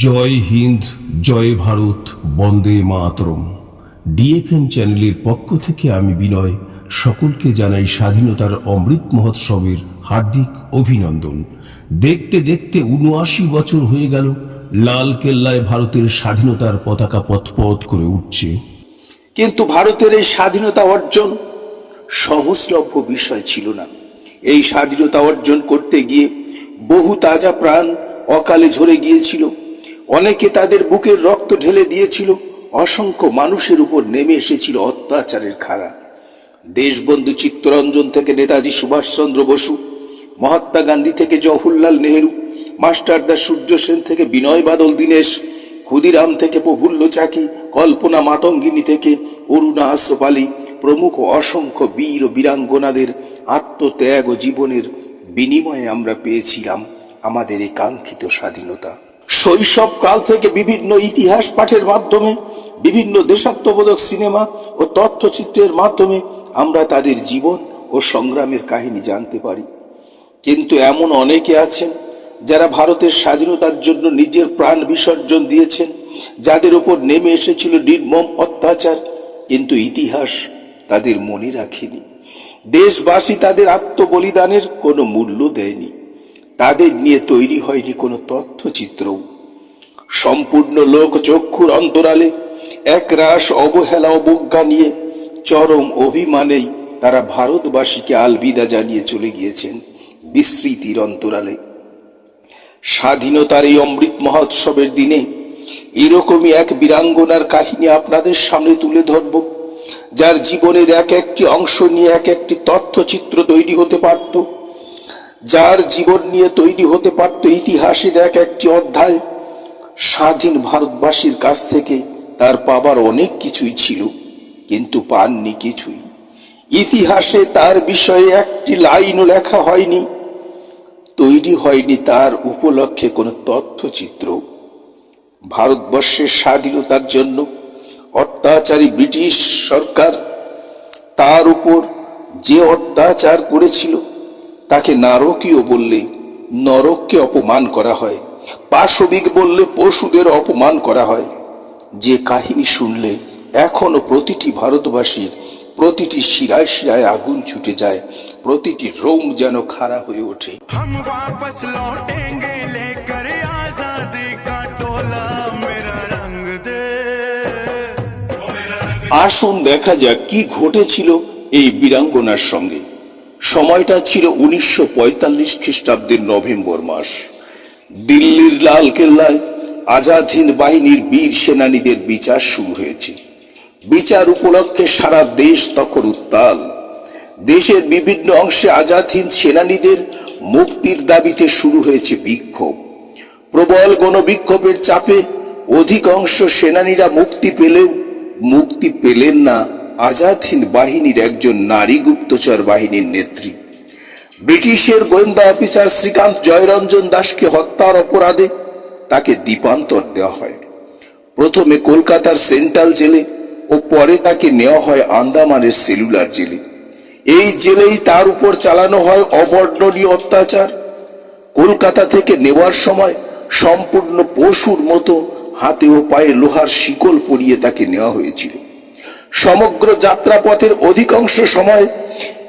জয় হিন্দ, জয় ভারত, বন্দে মাতরম। DFM চ্যানেলের পক্ষ থেকে আমি বিনয় সকলকে জানাই স্বাধীনতার অমৃত মহোৎসবের হার্দিক অভিনন্দন। দেখতে দেখতে ৭৯ বছর হয়ে গেল লাল কেল্লায় ভারতের স্বাধীনতার পতাকা পথ করে উঠছে। কিন্তু ভারতের এই স্বাধীনতা অর্জন সহজলভ্য বিষয় ছিল না। এই স্বাধীনতা অর্জন করতে গিয়ে বহু তাজা প্রাণ অকালে ঝরে গিয়েছিল। অনেকে তাদের বুকের রক্ত ঢেলে দিয়েছিল। অসংখ্য মানুষের উপর নেমে এসেছিল অত্যাচারের খাড়া। দেশবন্ধু চিত্তরঞ্জন থেকে নেতাজি সুভাষচন্দ্র বসু, মহাত্মা গান্ধী থেকে জওহরলাল নেহেরু, মাস্টারদা সূর্য সেন থেকে বিনয় বাদল দীনেশ, ক্ষুদিরাম থেকে প্রফুল্ল চাকি, কল্পনা মাতঙ্গিনী থেকে অরুণা আশরাফ আলী প্রমুখ অসংখ্য বীর ও বীরাঙ্গনাদের আত্মত্যাগ ও জীবনের বিনিময়ে আমরা পেয়েছিলাম আমাদের এই কাঙ্ক্ষিত স্বাধীনতা। শৈশব কাল থেকে বিভিন্ন ইতিহাস পাঠের মাধ্যমে, বিভিন্ন দেশাত্মবোধক সিনেমা ও তথ্যচিত্রের মাধ্যমে আমরা তাদের জীবন ও সংগ্রামের কাহিনী জানতে পারি। কিন্তু এমন অনেকে আছেন যারা ভারতের স্বাধীনতার জন্য নিজের প্রাণ বিসর্জন দিয়েছেন, যাদের উপর নেমে এসেছিল নির্মম অত্যাচার, কিন্তু ইতিহাস তাদের মনে রাখেনি। দেশবাসী তাদের আত্মবলিদানের কোনো মূল্য দেয়নি। তাদের নিয়ে তৈরি হয়নি কোনো তথ্যচিত্র। সম্পূর্ণ লোক চক্ষুর অন্তরালে একরাশ অবহেলা অবজ্ঞা নিয়ে চরম অভিমানেই তারা ভারতবাসীকে আলবিদা জানিয়ে চলে গিয়েছেন বিস্মৃতির অন্তরালে। স্বাধীনতার এই অমৃত মহোৎসবের দিনে এরকমই এক বীরাঙ্গনার কাহিনী আপনাদের সামনে তুলে ধরব, যার জীবনের এক একটি অংশ নিয়ে এক একটি তথ্যচিত্র তৈরি হতে পারত, যার জীবন নিয়ে তৈরি হতে পারত ইতিহাসের এক একটি অধ্যায়। স্বাধীন ভারতবাসীর কাছ থেকে তার পাবার অনেক কিছুই ছিল, কিন্তু পাননি কিছুই। ইতিহাসে তার বিষয়ে একটি লাইনও লেখা হয়নি, তৈরি হয়নি তার উপলক্ষে কোনো তথ্যচিত্র। ভারতবর্ষের স্বাধীনতার জন্য অত্যাচারী ব্রিটিশ সরকার তার উপর যে অত্যাচার করেছিল তাকে নারকীয় বললে নরককে অপমান করা হয়, পাশবিক বললে পশুদের অপমান করা হয়। যে কাহিনী শুনলে এখনো প্রতিটি ভারতবাসীর প্রতিটি শিরায় শিরায় আগুন ছুটে যায়, প্রতিটি রোম যেন খাড়া হয়ে ওঠে। আসুন দেখা যাক কি ঘটেছিল এই বীরাঙ্গনার সঙ্গে। সময়টা ছিল ১৯৪৫ খ্রিস্টাব্দের নভেম্বর মাস। দিল্লির লাল কেল্লায় আজাদ হিন্দ বাহিনীর বীর সেনানীদের বিচার শুরু হয়েছে। বিচার উপলক্ষে সারা দেশ তখন উত্তাল। দেশের বিভিন্ন অংশে আজাদ হিন্দ সেনানীদের মুক্তির দাবিতে শুরু হয়েছে বিক্ষোভ। প্রবল গণবিক্ষোভের চাপে অধিকাংশ সেনানীরা মুক্তি পেলেন না আজাদ হিন্দ বাহিনীর একজন নারী গুপ্তচর বাহিনীর নেত্রী। ব্রিটিশের গোয়েন্দা অফিসার শ্রীকান্ত জয়রঞ্জন দাসকে হত্যার অপরাধে তাকে দ্বীপান্তর দেওয়া হয়। প্রথমে কলকাতার সেন্ট্রাল জেলে ও পরে তাকে নেওয়া হয় আন্দামানের সেলুলার জেলে। এই জেলেই তার উপর চালানো হয় অবর্ণনীয় অত্যাচার। কলকাতা থেকে নেওয়ার সময় সম্পূর্ণ পশুর মতো হাতে ও পায়ে লোহার শিকল পরিয়ে তাকে নেওয়া হয়েছিল। সমগ্র যাত্রাপথের অধিকাংশ সময়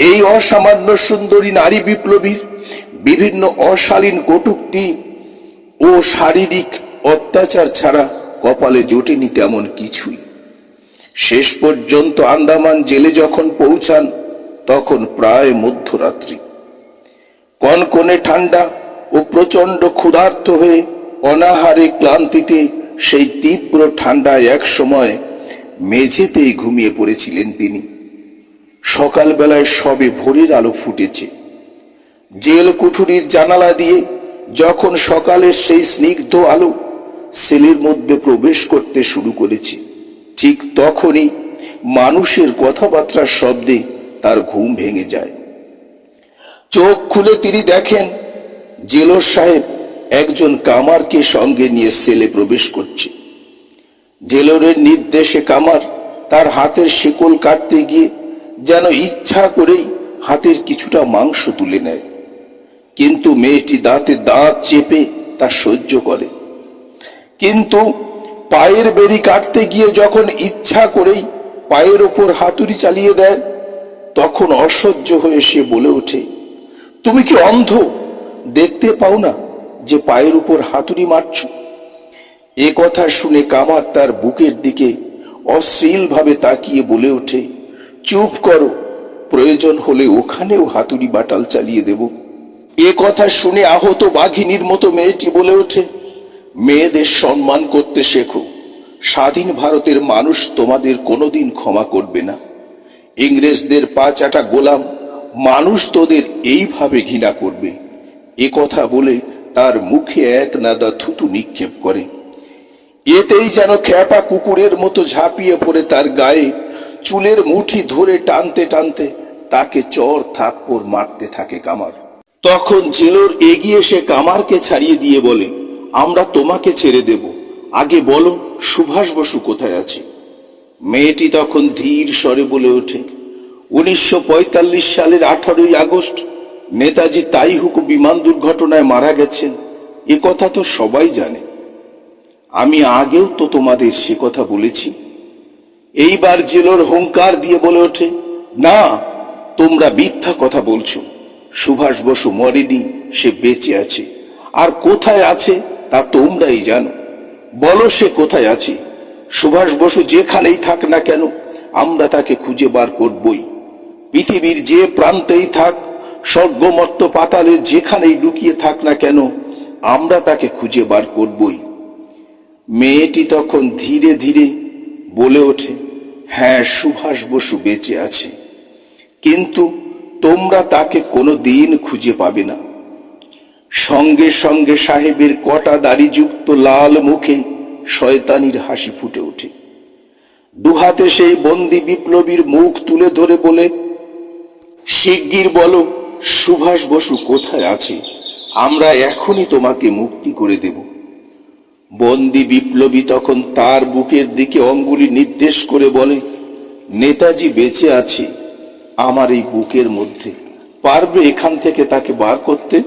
এই অসামান্য সুন্দরী নারী বিপ্লবীর বিভিন্ন অশালীন কটূক্তি ও শারীরিক অত্যাচার ছাড়া কপালে জোটেনি তেমন কিছুই। শেষ পর্যন্ত আন্দামান জেলে যখন পৌঁছান তখন প্রায় মধ্যরাত্রি। কনকনে ঠান্ডা ও প্রচন্ড ক্ষুধার্ত হয়ে অনাহারে ক্লান্তিতে সেই তীব্র ঠান্ডায় এক সময় মেঝেতেই ঘুমিয়ে পড়েছিলেন তিনি। সকালবেলায় সবে ভোরের আলো ফুটেছে। জেল কুঠুরির জানালা দিয়ে যখন সকালের সেই স্নিগ্ধ আলো সেলের মধ্যে প্রবেশ করতে শুরু করেছে, ঠিক তখনই মানুষের কথাবার্তার শব্দে তার ঘুম ভেঙে যায়। চোখ খুলে তিনি দেখেন জেলর সাহেব একজন কামারকে সঙ্গে নিয়ে সেলে প্রবেশ করছে। জেলরের নির্দেশে কামার তার হাতের শিকল কাটতে গিয়ে যেন ইচ্ছা করেই হাতের কিছুটা মাংস তুলে নেয়, কিন্তু মেয়েটি দাঁতে দাঁত চেপে তা সহ্য করে। কিন্তু পায়ের বেড়ি কাটতে গিয়ে যখন ইচ্ছা করেই পায়ের ওপর হাতুড়ি চালিয়ে দেয়, তখন অসহ্য হয়ে সে বলে ওঠে, তুমি কি অন্ধ? দেখতে পাও না যে পায়ের উপর হাতুড়ি মারছ? এ কথা শুনে কামার তার বুকের দিকে অশ্লীল ভাবে তাকিয়ে বলে ওঠে, চুপ করো, প্রয়োজন হলে ওখানেও হাতুড়ি বাটাল চালিয়ে দেব। এ কথা শুনে আহত বাঘিনীর মতো মেয়েটি বলে ওঠে, মেয়েদের সম্মান করতে শেখো, স্বাধীন ভারতের মানুষ তোমাদের কোনোদিন ক্ষমা করবে না। ইংরেজদের পা চাটা গোলাম মানুষ তোদের এইভাবে ঘৃণা করবে। এ কথা বলে তার মুখে এক নাদা থুতু নিক্ষেপ করে। এতেই যেন খ্যাপা কুকুরের মতো ঝাঁপিয়ে পড়ে তার গায়ে চুলের মুঠি ধরে টানতে টানতে তাকে চর থাপ্পড় মারতে থাকে কামার। তখন জেলর এগিয়ে এসে কামারকে ছাড়িয়ে দিয়ে বলে, আমরা তোমাকে ছেড়ে দেব, আগে বলো সুভাষ বসু কোথায় আছে? মেয়েটি তখন ধীর স্বরে বলে ওঠে, 1945 সালের 18ই আগস্ট নেতাজি তাইহুকু বিমান দুর্ঘটনায় মারা গেছেন, এ কথা তো সবাই জানে। আমি আগেও তো তোমাদের সে কথা বলেছি। এইবার জেলর হুঙ্কার দিয়ে বলে ওঠে, না, তোমরা মিথ্যা কথা বলছো। সুভাষ বসু মরেনি, সে বেঁচে আছে। আর কোথায় আছে তা তোমরাই জানো। বলো সে কোথায় আছে। সুভাষ বসু যেখানেই থাক না কেন, আমরা তাকে খুঁজে বার করবই। পৃথিবীর যে প্রান্তেই থাক, স্বর্গমর্ত পাতালে যেখানেই লুকিয়ে থাক না কেন, আমরা তাকে খুঁজে বার করবই। মেয়েটি তখন ধীরে ধীরে বলে ওঠে, হ্যাঁ, সুভাষ বসু বেঁচে আছে, কিন্তু তোমরা তাকে কোনো দিন খুঁজে পাবে না। সঙ্গে সঙ্গে সাহেবের কটা দাড়িযুক্ত লাল মুখে শয়তানির হাসি ফুটে ওঠে। দুহাতে সেই বন্দি বিপ্লবীর মুখ তুলে ধরে বলে, শিগগির বলো সুভাষ বসু কোথায় আছে, আমরা এখনই তোমাকে মুক্তি করে দেব। বন্দি বিপ্লবী তখন তার বুকের দিকে অঙ্গুলি নির্দেশ করে বলে, নেতাজি বেঁচে আছে আমার এই বুকের মধ্যে, পারবে এখান থেকে তাকে বার করতে?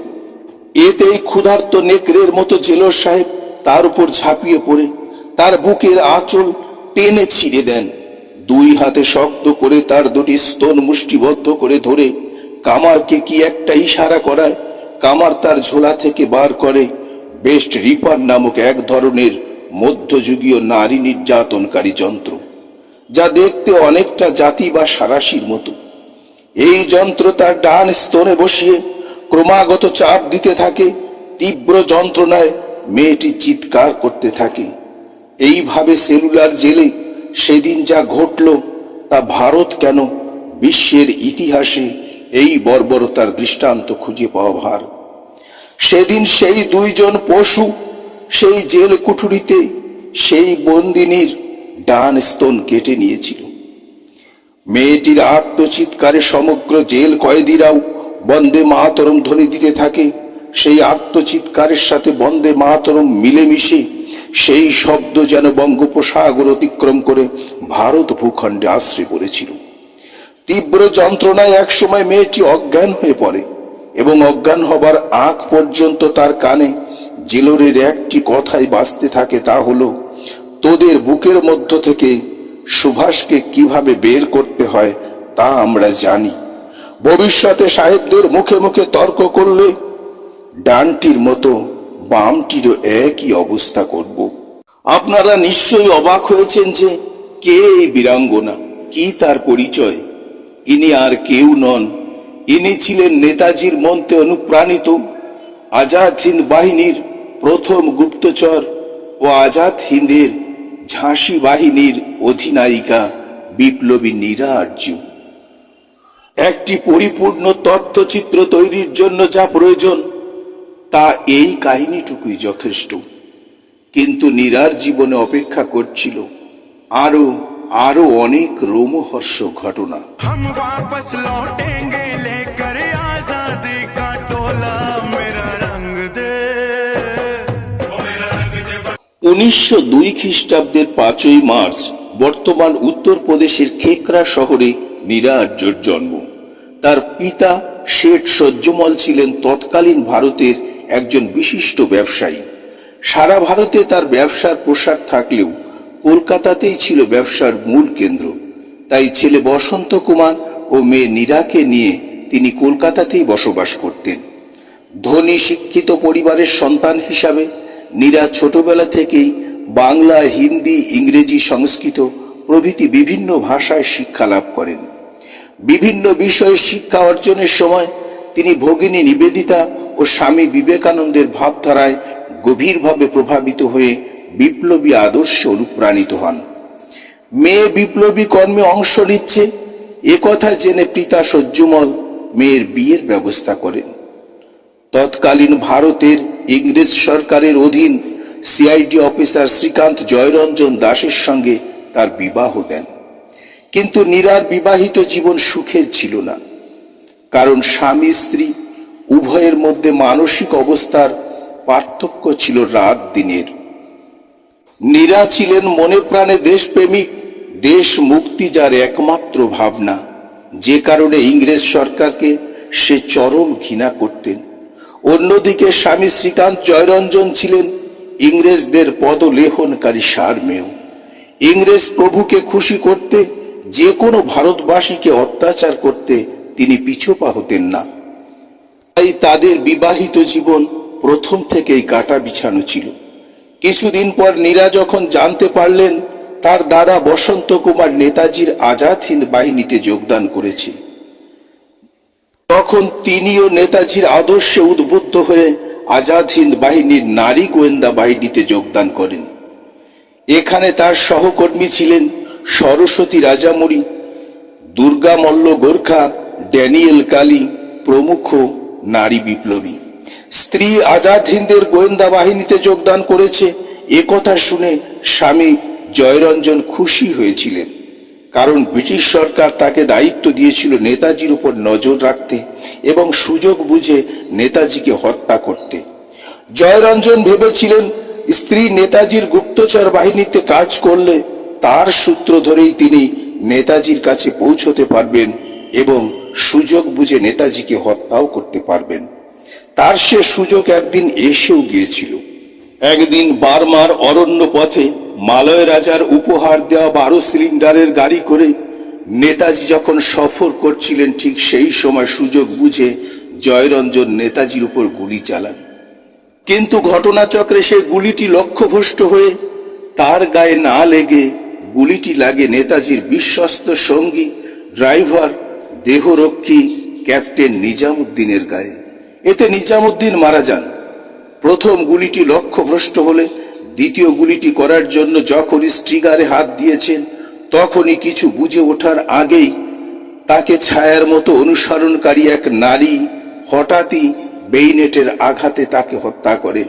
এতেই ক্ষুধার্ত নেকড়ের মতো জেলর সাহেব তার উপর ঝাঁপিয়ে পড়ে তার বুকের আঁচল টেনে ছিঁড়ে দেন। দুই হাতে শক্ত করে তার দুটি স্তন মুষ্টিবদ্ধ করে ধরে কামারকে কি একটা ইশারা করায় কামার তার ঝোলা থেকে বার করে বেস্ট রিপার নামক এক ধরনের মধ্যযুগীয় নারী নির্যাতনকারী যন্ত্র, যা দেখতে অনেকটা জাতি বা সারাশির মতো। এই যন্ত্র তার ডান স্তনে বসিয়ে ক্রমাগত চাপ দিতে থাকে। তীব্র যন্ত্রণায় মেয়েটি চিৎকার করতে থাকে। এইভাবে সেলুলার জেলে সেদিন যা ঘটল তা ভারত কেন বিশ্বের ইতিহাসে এই বর্বরতার দৃষ্টান্ত খুঁজে পাওয়া ভার। সেদিন সেই দুইজন পশু সেই জেল কুঠুরিতে সেই বন্দিনীর ডান স্তন কেটে নিয়েছিল। মেয়েটির আর্তচিৎকারে সমগ্র জেল কয়েদিরাও বন্দে মাতরম ধ্বনি দিতে থাকে। সেই আর্তচিৎকারের সাথে বন্দে মাতরম মিলেমিশে সেই শব্দ যেন বঙ্গোপসাগর অতিক্রম করে ভারত ভূখণ্ডে আশ্রয় পড়েছিল। তীব্র যন্ত্রণায় একসময় মেয়েটি অজ্ঞান হয়ে পড়ে এবং অজ্ঞান হবার আগ পর্যন্ত তার কানে জেলরের একটি কথাই বাজতে থাকে, তা হলো, তোদের বুকের মধ্য থেকে সুভাষকে কিভাবে বের করতে হয় তা আমরা জানি। ভবিষ্যতে সাহেবদের মুখে মুখে তর্ক করলে ডানটির মতো বামটিরও একই অবস্থা করব। আপনারা নিশ্চয়ই অবাক হয়েছেন যে কে এই বীরাঙ্গনা, কি তার পরিচয়। ইনি আর কেউ নন, ইনি ছিলেন নেতাজির মন্ত্রে অনুপ্রাণিত আজাদ হিন্দ বাহিনীর প্রথম গুপ্তচর ও আজাদ হিন্দের ঝাঁসি বাহিনীর অধিনায়িকা বিপ্লবী নীরা আরজু। একটি পরিপূর্ণ তথ্যচিত্র তৈরির জন্য যা প্রয়োজন তা এই কাহিনীটুকুই যথেষ্ট। কিন্তু নীরার জীবনে অপেক্ষা করছিল আরো আরো অনেক রোমহর্ষ ঘটনা। 1902 খ্রিস্টাব্দের 5ই মার্চ বর্তমান উত্তরপ্রদেশের খেকরা শহরে নীরা আরজুর জন্ম। তার পিতা শেঠ সহ্যমল ছিলেন তৎকালীন ভারতের একজন বিশিষ্ট ব্যবসায়ী। সারা ভারতে তার ব্যবসার প্রসার থাকলেও কলকাতাতেই ছিল ব্যবসার মূল কেন্দ্র। তাই ছেলে বসন্ত কুমার ও মেয়ে নীরাকে নিয়ে তিনি কলকাতাতেই বসবাস করতেন। ধনী শিক্ষিত পরিবারের সন্তান হিসাবে নীরা ছোটবেলা থেকেই বাংলা, হিন্দি, ইংরেজি, সংস্কৃত প্রভৃতি বিভিন্ন ভাষায় শিক্ষা লাভ করেন। বিভিন্ন বিষয়ে শিক্ষা অর্জনের সময় তিনি ভগিনী নিবেদিতা ও স্বামী বিবেকানন্দের ভাবধারায় গভীরভাবে প্রভাবিত হয়ে বিপ্লবী আদর্শে অনুপ্রাণিত হন। মেয়ে বিপ্লবী কর্মে অংশ নিচ্ছে একথা জেনে পিতা সহ্যমল মেয়ের বিয়ের ব্যবস্থা করেন। তৎকালীন ভারতের ইংরেজ সরকারের অধীন সিআইডি অফিসার শ্রীকান্ত জয়রঞ্জন দাসের সঙ্গে তার বিবাহ দেন। কিন্তু নীরার বিবাহিত জীবন সুখের ছিল না, কারণ স্বামী স্ত্রী উভয়ের মধ্যে মানসিক অবস্থার পার্থক্য ছিল রাত দিনের। নীরা ছিলেন মনে প্রাণে দেশপ্রেমিক, দেশ মুক্তি যার একমাত্র ভাবনা, যে কারণে ইংরেজ সরকারকে সে চরম ঘৃণা করতেন। অন্যদিকে স্বামী শ্রীকান্ত জয়রঞ্জন ছিলেন ইংরেজদের পদলেহনকারী সারমেয়। ইংরেজ প্রভুকে খুশি করতে, যে কোনো ভারতবাসীকে অত্যাচার করতে তিনি পিছপা হতেন না। তাই তাদের বিবাহিত জীবন প্রথম থেকেই কাটা বিছানো ছিল। কিছুদিন পর নীরা যখন জানতে পারলেন তার দাদা বসন্ত কুমার নেতাজির আজাদ হিন্দ বাহিনীতে যোগদান করেছে, তখন তিনিও নেতাজির আদর্শে উদ্বুদ্ধ হয়ে আজাদ হিন্দ বাহিনীর নারী গোয়েন্দা বাহিনীতে যোগদান করেন। এখানে তার সহকর্মী ছিলেন সরস্বতী রাজামণি, দুর্গা মল্ল গোর্খা, ড্যানিয়েল কালী প্রমুখ নারী বিপ্লবী। স্ত্রী আজাদ হিন্দের গোয়েন্দা বাহিনীতে যোগদান করেছে একথা শুনে স্বামী জয়রঞ্জন খুশি হয়েছিলেন, কারণ ব্রিটিশ সরকার তাকে দায়িত্ব দিয়েছিল নেতাজির উপর নজর রাখতে এবং সুযোগ বুঝে নেতাজিকে হত্যা করতে। জয়রঞ্জন ভেবেছিলেন স্ত্রী নেতাজির গুপ্তচর বাহিনীতে কাজ করলে তার সূত্র ধরেই তিনি নেতাজির কাছে পৌঁছতে পারবেন এবং সুযোগ বুঝে নেতাজিকে হত্যাও করতে পারবেন। তার সে সুযোগ একদিন এসেও গিয়েছিল। একদিন বার্মার অরণ্য পথে মালয় রাজার উপহার দেওয়া 12 সিলিন্ডারের গাড়ি করে নেতাজি যখন সফর করছিলেন, ঠিক সেই সময় সুযোগ বুঝে জয়রঞ্জন নেতাজির উপর গুলি চালান। কিন্তু ঘটনাচক্রে সেই গুলিটি লক্ষ্যভ্রষ্ট হয়ে তার গায়ে না লেগে গুলিটি লাগে নেতাজির বিশ্বস্ত সঙ্গী ড্রাইভার দেহরক্ষী ক্যাপ্টেন নিজামুদ্দিনের গায়ে। এতে নিজামুদ্দিন মারা যান। প্রথম গুলিটি লক্ষ্যভ্রষ্ট হলে দ্বিতীয় গুলিটি করার জন্য যখন স্ট্রিগারে হাত দিয়েছেন, তখনই কিছু বুঝে ওঠার আগেই তাকে ছায়ার মতো অনুসরণকারী এক নারী হঠাৎই বেইনেটের আঘাতে তাকে হত্যা করেন।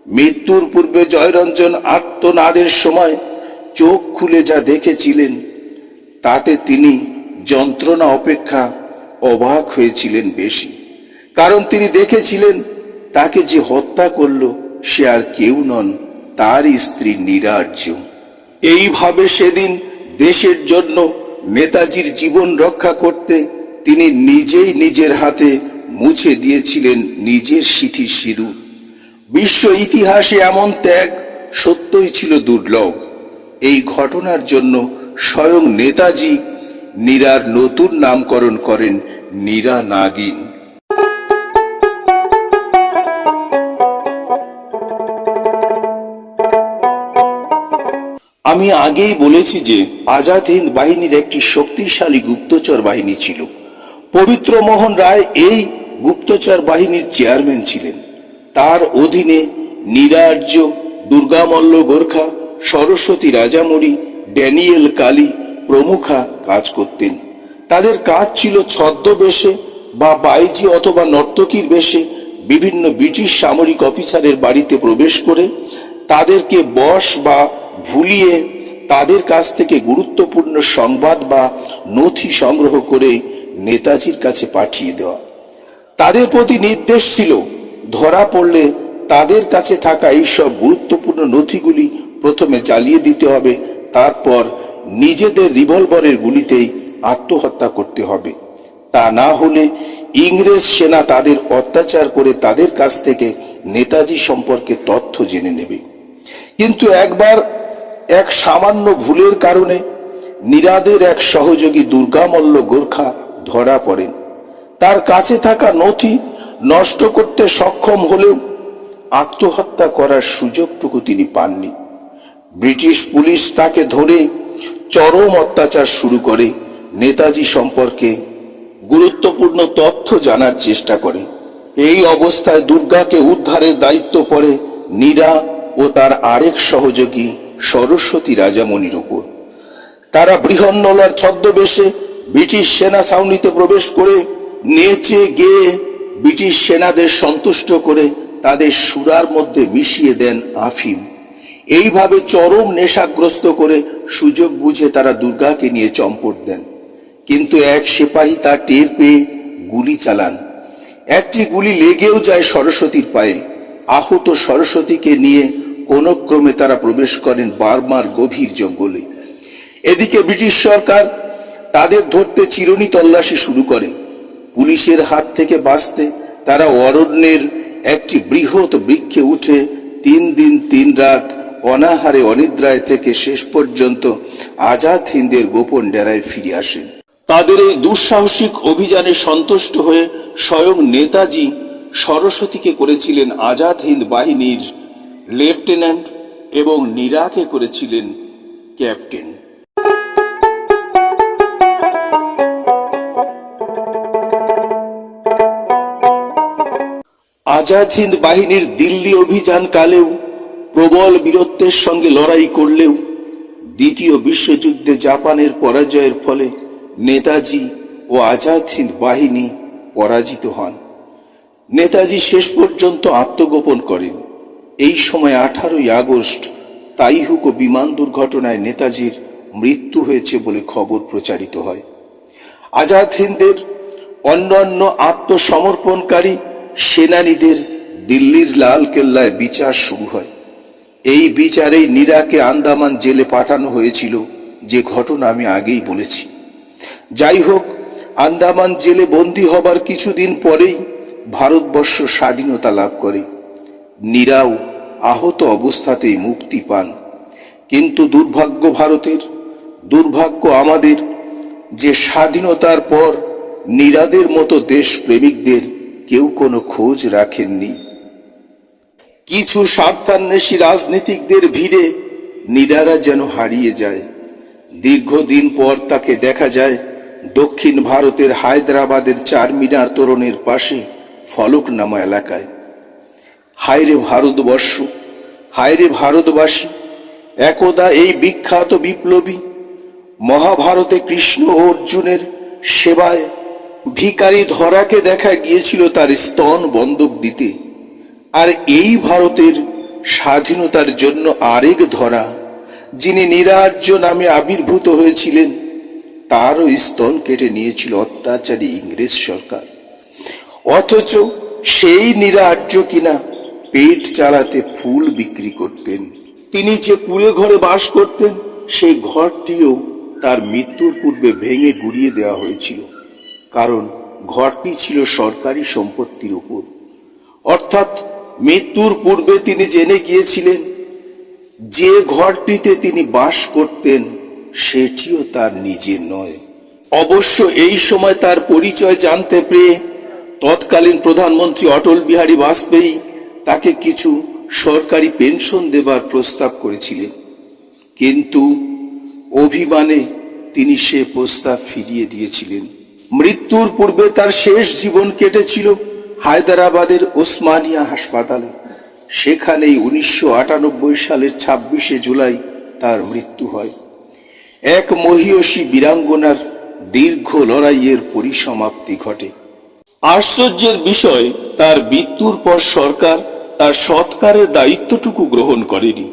মৃত্যুর পূর্বে জয়রঞ্জন আর্তনাদের সময় চোখ খুলে যা দেখেছিলেন তাতে তিনি যন্ত্রণা অপেক্ষা অবাক হয়েছিলেন বেশি, কারণ তিনি দেখেছিলেন তাকে যে হত্যা করল সে আর কেউ নন, তারই স্ত্রী নীরার্য। এইভাবে সেদিন দেশের জন্য নেতাজির জীবন রক্ষা করতে তিনি নিজেই নিজের হাতে মুছে দিয়েছিলেন নিজের সিঁথির সিঁদুর। বিশ্ব ইতিহাসে এমন ত্যাগ সত্যই ছিল দুর্লভ। এই ঘটনার জন্য স্বয়ং নেতাজি নীরার নতুন নামকরণ করেন নীরা নাগিন। আমি আগেই বলেছি যে আজাদ হিন্দ বাহিনীর একটি শক্তিশালী গুপ্তচর বাহিনী ছিল। পবিত্র মোহন রায় এই গুপ্তচর বাহিনীর চেয়ারম্যান ছিলেন। তার অধীনে নীরার্য, দুর্গামল্ল গোর্খা, সরস্বতী রাজামণি, ড্যানিয়েল কালী প্রমুখা কাজ করতেন। তাদের কাজ ছিল ছদ্মবেশে বা বাইজি অথবা নর্তকীর বেশে বিভিন্ন ব্রিটিশ সামরিক অফিসারের বাড়িতে প্রবেশ করে তাদেরকে বশ বা ভুলিয়ে তাদের কাছ থেকে গুরুত্বপূর্ণ সংবাদ বা নথি সংগ্রহ করে নেতাজির কাছে পাঠিয়ে দেওয়া। তাদের প্রতি নির্দেশ ছিল ধরা পড়লে তাদের কাছে থাকা এইসব গুরুত্বপূর্ণ নথিগুলি প্রথমে জ্বালিয়ে দিতে হবে, তারপর নিজেদের রিভলভারের গুলিতেই আত্মহত্যা করতে হবে। তা না হলে ইংরেজ সেনা তাদের অত্যাচার করে তাদের কাছ থেকে নেতাজি সম্পর্কে তথ্য জেনে নেবে। কিন্তু একবার এক সামান্য ভুলের কারণে নীরাদের এক সহযোগী দুর্গামল্ল গোর্খা ধরা পড়েন। তার কাছে থাকা নথি নষ্ট করতে সক্ষম হলেও আত্মহত্যা করার সুযোগটুকু তিনি পাননি। ব্রিটিশ পুলিশ তাকে ধরে চরম অত্যাচার শুরু করে নেতাজি সম্পর্কে গুরুত্বপূর্ণ তথ্য জানার চেষ্টা করে। এই অবস্থায় দুর্গাকে উদ্ধারের দায়িত্ব পড়ে নীরা ও তার আরেক সহযোগী সরস্বতী রাজামণির উপর। তারা বৃহন্নলার ছদ্মবেশে ব্রিটিশ সেনা ছাউনিতে প্রবেশ করে নেচে গেয়ে ব্রিটিশ সেনাদের সন্তুষ্ট করে তাদের সুরার মধ্যে মিশিয়ে দেন আফিম। এইভাবে চরম নেশাগ্রস্ত করে সুযোগ বুঝে তারা দুর্গাকে নিয়ে চম্পট দেন। কিন্তু এক সিপাহী তা টের পেয়ে গুলি চালান। একটি গুলি লেগেও যায় সরস্বতীর পায়ে। আহত সরস্বতীকে নিয়ে কোন ক্রমে তারা প্রবেশ করেন বার্মার গভীর জঙ্গলে। এদিকে ব্রিটিশ সরকার তাদের ধরতে চিরুনি তল্লাশি শুরু করে। পুলিশের হাত থেকে বাঁচতে তারা অরণ্যের একটি বৃহৎ বৃক্ষে উঠে 3 দিন 3 রাত অনাহারে অনিদ্রায় থেকে শেষ পর্যন্ত আজাদ হিন্দের গোপন ডেরায় ফিরে আসেন। তাদের এই দুঃসাহসিক অভিযানে সন্তুষ্ট হয়ে স্বয়ং নেতাজি সরস্বতীকে করেছিলেন আজাদ হিন্দ বাহিনীর লেফটেন্যান্ট এবং নীরাকে করেছিলেন ক্যাপ্টেন। আজাদ হিন্দ বাহিনীর দিল্লি অভিযান কালেও প্রবল বীরত্বের সঙ্গে লড়াই করলেও দ্বিতীয় বিশ্বযুদ্ধে জাপানের পরাজয়ের ফলে নেতাজি ও আজাদ হিন্দ বাহিনী পরাজিত হন। নেতাজি শেষ পর্যন্ত আত্মগোপন করেন। এই সময় 18ই আগস্ট তাইহুকো বিমান দুর্ঘটনায় নেতাজির মৃত্যু হয়েছে বলে খবর প্রচারিত হয়। আজাদ হিন্দের অন্যান্য আত্মসমর্পণকারী সেনানীদের দিল্লির লাল কেল্লায় বিচার শুরু হয়। এই বিচারেই নীরাকে আন্দামান জেলে পাঠানো হয়েছিল, যে ঘটনা আমি আগেই বলেছি। যাই হোক, আন্দামান জেলে বন্দী হবার কিছুদিন পরেই ভারতবর্ষ স্বাধীনতা লাভ করে। নীরাও আহত অবস্থাতেই মুক্তি পান। কিন্তু দুর্ভাগ্য ভারতের, দুর্ভাগ্য আমাদের যে স্বাধীনতার পর নীরাদের মতো দেশ প্রেমিকদের কেউ কোনো খোঁজ রাখেননি। কিছু স্বার্থান্বেষী রাজনীতিকদের ভিড়ে নীরারা যেন হারিয়ে যায়। দীর্ঘদিন পর তাকে দেখা যায় দক্ষিণ ভারতের হায়দ্রাবাদের চারমিনার তোরণের পাশে ফলকনামা এলাকায়। হায়রে ভারতবর্ষ, হায়রে ভারতবাসী, একদা এই বিখ্যাত বিপ্লবী মহাভারতে কৃষ্ণ ও অর্জুনের সেবায় ভিখারি ধরাকে দেখা গিয়েছিল তার স্তন বন্ধক দিতে। আর এই ভারতের স্বাধীনতার জন্য আরেক ধরা, যিনি নীরার্য নামে আবির্ভূত হয়েছিলেন, তারও স্তন কেটে নিয়েছিল অত্যাচারী ইংরেজ সরকার। অথচ সেই নীরার্য কিনা পেট চালাতে ফুল বিক্রি করতেন। তিনি যে কুলে ঘরে বাস করতেন, সেই ঘরটিও তার মৃত্যুর পূর্বে ভেঙে গুড়িয়ে দেওয়া হয়েছিল, কারণ ঘরটি ছিল সরকারি সম্পত্তির উপর। অর্থাৎ মৃত্যুর পূর্বে তিনি জেনে গিয়েছিলেন যে ঘরটিতে তিনি বাস করতেন সেটিও তার নিজের নয়। অবশ্য এই সময় তার পরিচয় জানতে পেরে তৎকালীন প্রধানমন্ত্রী অটল বিহারী বাজপেয়ী তাকে কিছু সরকারি পেনশন দেবার প্রস্তাব করেছিলেন, কিন্তু অভিমানে তিনি সে প্রস্তাব ফিরিয়ে দিয়েছিলেন। মৃত্যুর পূর্বে তার শেষ জীবন কেটেছিল হায়দ্রাবাদের ওসমানিয়া হাসপাতালে। সেখানেই 1998 সালের 26শে জুলাই তার মৃত্যু হয়। এক মহীয়সী বীরাঙ্গনার দীর্ঘ লড়াইয়ের পরিসমাপ্তি ঘটে। আশ্চর্যের বিষয়, তার মৃত্যুর পর সরকার তার সৎকারের দায়িত্বটুকু গ্রহণ করেনি।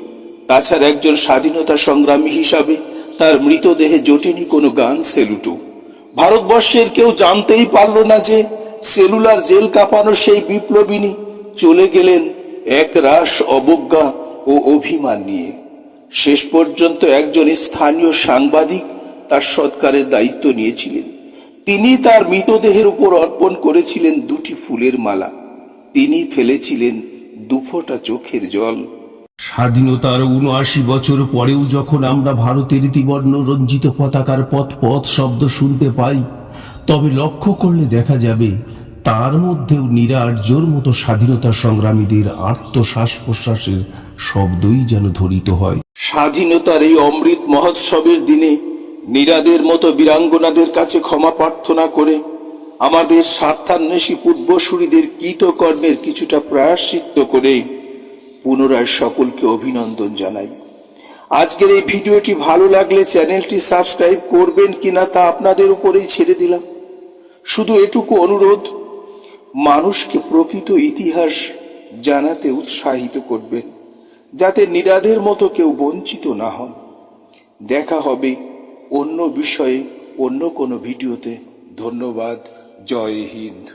তাছাড়া একজন স্বাধীনতা সংগ্রামী হিসাবে তার মৃতদেহে জোটেনি কোনো গান সেলুটও। ভারতবর্ষের কেউ জানতেই পারল না যে সেলুলার জেল কাঁপানো সেই বিপ্লবিনী চলে গেলেন এক রাশ অবজ্ঞা ও অভিমান নিয়ে। শেষ পর্যন্ত একজন স্থানীয় সাংবাদিক তার সৎকারের দায়িত্ব নিয়েছিলেন। তিনি তার মৃতদেহের উপর অর্পণ করেছিলেন দুটি ফুলের মালা। তিনি ফেলেছিলেন দুফোঁটা চোখের জল। স্বাধীনতার ৭৯ বছর পরেও যখন আমরা ভারতের ত্রিবর্ণ রঞ্জিত পতাকার পথ পথ শব্দ শুনতে পাই, তবে লক্ষ্য করলে দেখা যাবে তার মধ্যেও নিরার্যর মতো স্বাধীনতা সংগ্রামীদের আর্তশ্বাস প্রশ্বাসের শব্দই যেন ধ্বনিত হয়। স্বাধীনতার এই অমৃত মহোৎসবের দিনে নীরাদের মতো বীরাঙ্গনাদের কাছে ক্ষমা প্রার্থনা করে আমাদের স্বার্থান্বেষী পূর্বসূরীদের কৃতকর্মের কিছুটা প্রায়শ্চিত্ত করে পুনরায় সকলকে অভিনন্দন জানাই। আজকের এই ভিডিওটি ভালো লাগলে চ্যানেলটি সাবস্ক্রাইব করবেন কিনা তা আপনাদের উপরেই ছেড়ে দিলাম। শুধু এটুকু অনুরোধ, মানুষকে প্রকৃত ইতিহাস জানাতে উৎসাহিত করবেন, যাতে নীরাদের মতো কেউ বঞ্চিত না হন। দেখা হবে অন্য বিষয়ে অন্য কোনো ভিডিওতে। ধন্যবাদ। জয় হিন্দ।